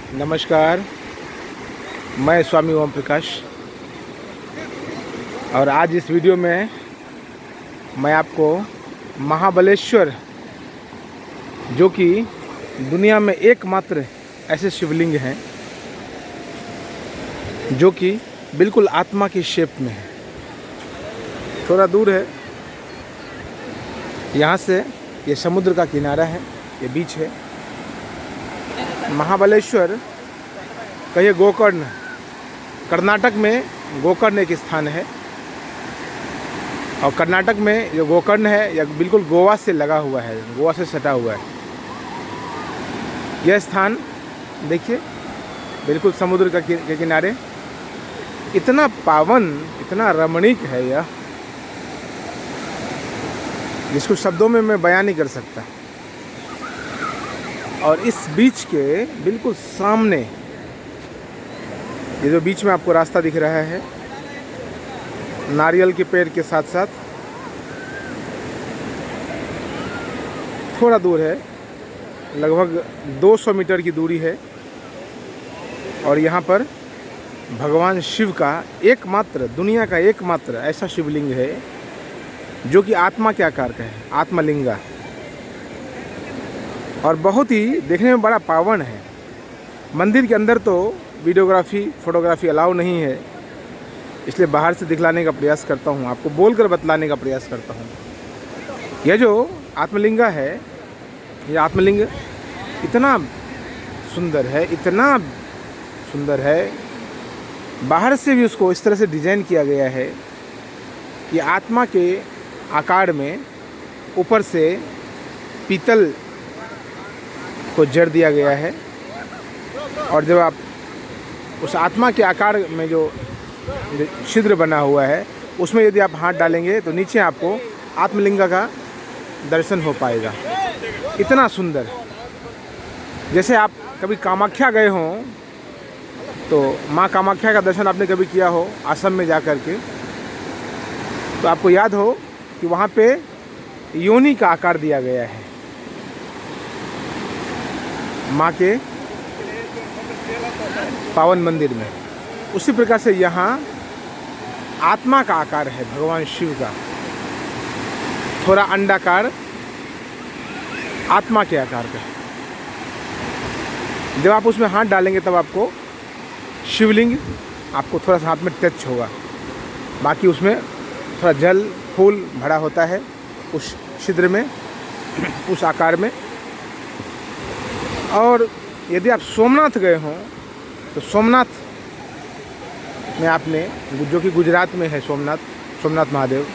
नमस्कार, मैं स्वामी ओम प्रकाश और आज इस वीडियो में मैं आपको महाबलेश्वर, जो कि दुनिया में एकमात्र ऐसे शिवलिंग हैं जो कि बिल्कुल आत्मा की शेप में है। थोड़ा दूर है यहाँ से, ये समुद्र का किनारा है, ये बीच है। महाबलेश्वर का ये गोकर्ण, कर्नाटक में गोकर्ण एक स्थान है और कर्नाटक में जो गोकर्ण है यह बिल्कुल गोवा से लगा हुआ है, गोवा से सटा हुआ है। यह स्थान देखिए बिल्कुल समुद्र के किनारे, इतना पावन, इतना रमणीक है यह, जिसको शब्दों में मैं बयान नहीं कर सकता। और इस बीच के बिल्कुल सामने ये जो बीच में आपको रास्ता दिख रहा है, नारियल के पेड़ के साथ साथ थोड़ा दूर है, लगभग 200 मीटर की दूरी है। और यहाँ पर भगवान शिव का एकमात्र, दुनिया का एकमात्र ऐसा शिवलिंग है जो कि आत्मा के आकार का है, आत्मलिंगा, और बहुत ही देखने में बड़ा पावन है। मंदिर के अंदर तो वीडियोग्राफी, फोटोग्राफी अलाउ नहीं है, इसलिए बाहर से दिखलाने का प्रयास करता हूँ, आपको बोलकर बतलाने का प्रयास करता हूँ। यह जो आत्मलिंगा है, यह आत्मलिंग इतना सुंदर है, इतना सुंदर है, बाहर से भी उसको इस तरह से डिज़ाइन किया गया है कि आत्मा के आकार में ऊपर से पीतल को जड़ दिया गया है। और जब आप उस आत्मा के आकार में जो छिद्र बना हुआ है उसमें यदि आप हाथ डालेंगे तो नीचे आपको आत्मलिंगा का दर्शन हो पाएगा। इतना सुंदर, जैसे आप कभी कामाख्या गए हों तो माँ कामाख्या का दर्शन आपने कभी किया हो असम में जा कर के, तो आपको याद हो कि वहाँ पे योनि का आकार दिया गया है माँ के पावन मंदिर में। उसी प्रकार से यहाँ आत्मा का आकार है भगवान शिव का, थोड़ा अंडाकार, आत्मा के आकार का। जब आप उसमें हाथ डालेंगे तब आपको शिवलिंग आपको थोड़ा सा हाथ में टच होगा, बाकी उसमें थोड़ा जल फूल भरा होता है उस छिद्र में, उस आकार में। और यदि आप सोमनाथ गए हों तो सोमनाथ में आपने, जो कि गुजरात में है सोमनाथ महादेव,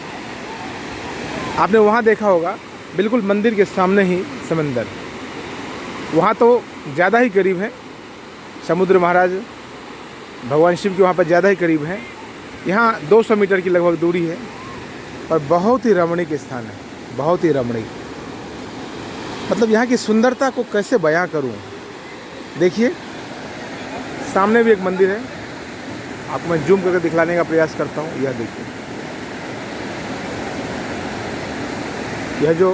आपने वहाँ देखा होगा बिल्कुल मंदिर के सामने ही समंदर, वहाँ तो ज़्यादा ही करीब है, समुद्र महाराज भगवान शिव के वहाँ पर ज़्यादा ही करीब है। यहाँ 200 मीटर की लगभग दूरी है और बहुत ही रमणीक स्थान है, बहुत ही रमणीक। मतलब यहाँ की सुंदरता को कैसे बयां करूँ। देखिए सामने भी एक मंदिर है, आपको मैं जूम करके दिखलाने का प्रयास करता हूँ। यह देखिए, यह जो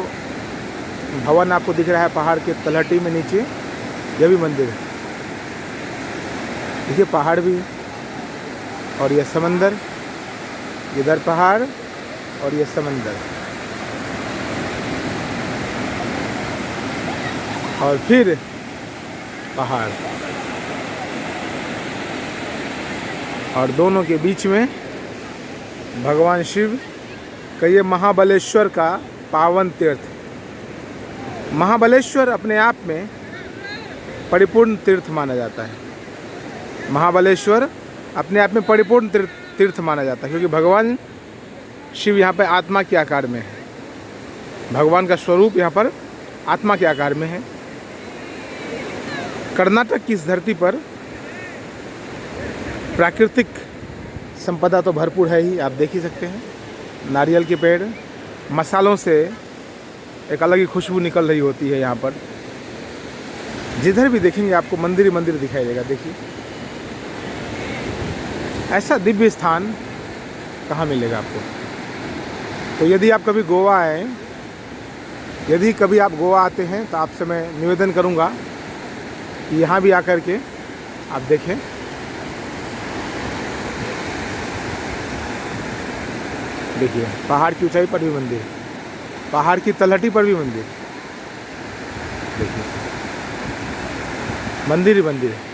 भवन आपको दिख रहा है पहाड़ के तलहटी में नीचे, यह भी मंदिर है। देखिए पहाड़ भी, और यह समंदर, इधर पहाड़ और यह समंदर, और फिर पहाड़, और दोनों के बीच में भगवान शिव का ये महाबलेश्वर का पावन तीर्थ। महाबलेश्वर अपने आप में परिपूर्ण तीर्थ माना जाता है। महाबलेश्वर अपने आप में परिपूर्ण तीर्थ माना जाता है, क्योंकि भगवान शिव यहाँ पर आत्मा के आकार में है। भगवान का स्वरूप यहाँ पर आत्मा के आकार में है। कर्नाटक की इस धरती पर प्राकृतिक संपदा तो भरपूर है ही, आप देख ही सकते हैं। नारियल के पेड़, मसालों से एक अलग ही खुशबू निकल रही होती है यहाँ पर। जिधर भी देखेंगे आपको मंदिर ही मंदिर दिखाई देगा। देखिए ऐसा दिव्य स्थान कहाँ मिलेगा आपको। तो यदि आप कभी गोवा आए, यदि कभी आप गोवा आते हैं तो आपसे मैं निवेदन करूंगा कि यहाँ भी आकर के आप देखें, देखिए पहाड़ की ऊंचाई पर भी मंदिर, पहाड़ की तलहटी पर भी मंदिर, देखिए मंदिर ही मंदिर है।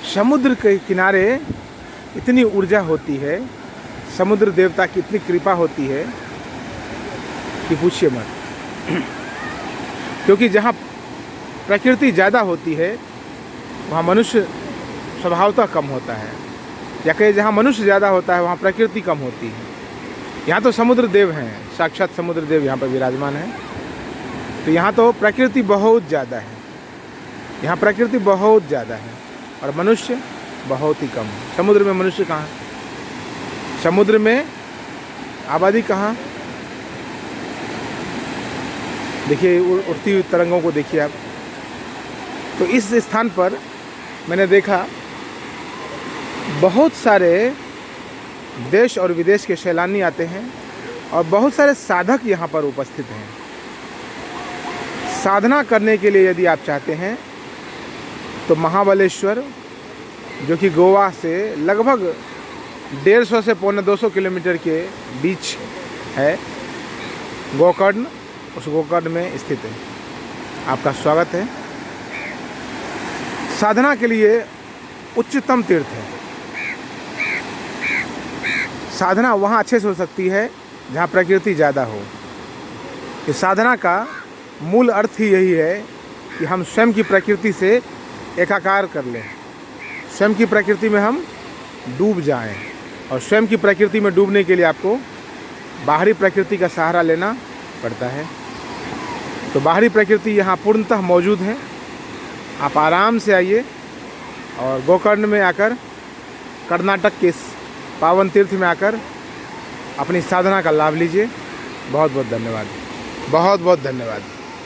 समुद्र के किनारे इतनी ऊर्जा होती है, समुद्र देवता की इतनी कृपा होती है कि पूछिए मत। क्योंकि जहाँ प्रकृति ज़्यादा होती है वहाँ मनुष्य स्वभावतः कम होता है, या कहीं जहाँ मनुष्य ज़्यादा होता है वहाँ प्रकृति कम होती है। यहाँ तो समुद्र देव हैं, साक्षात समुद्र देव यहाँ पर विराजमान है, तो यहाँ तो प्रकृति बहुत ज़्यादा है, यहाँ प्रकृति बहुत ज़्यादा है और मनुष्य बहुत ही कम है। समुद्र में मनुष्य कहाँ, समुद्र में आबादी कहाँ। देखिए उड़ती हुई तरंगों को देखिए आप। तो इस स्थान पर मैंने देखा बहुत सारे देश और विदेश के सैलानी आते हैं और बहुत सारे साधक यहाँ पर उपस्थित हैं। साधना करने के लिए यदि आप चाहते हैं तो महाबलेश्वर, जो कि गोवा से लगभग 150 से 250 किलोमीटर के बीच है, गोकर्ण, उस गोकर्ण में स्थित है। आपका स्वागत है। साधना के लिए उच्चतम तीर्थ है। साधना वहाँ अच्छे से हो सकती है जहाँ प्रकृति ज़्यादा हो। इस साधना का मूल अर्थ ही यही है कि हम स्वयं की प्रकृति से एकाकार कर लें, स्वयं की प्रकृति में हम डूब जाएं। और स्वयं की प्रकृति में डूबने के लिए आपको बाहरी प्रकृति का सहारा लेना पड़ता है। तो बाहरी प्रकृति यहाँ पूर्णतः मौजूद है। आप आराम से आइए और गोकर्ण में आकर, कर्नाटक के इस पावन तीर्थ में आकर अपनी साधना का लाभ लीजिए। बहुत बहुत धन्यवाद, बहुत बहुत धन्यवाद।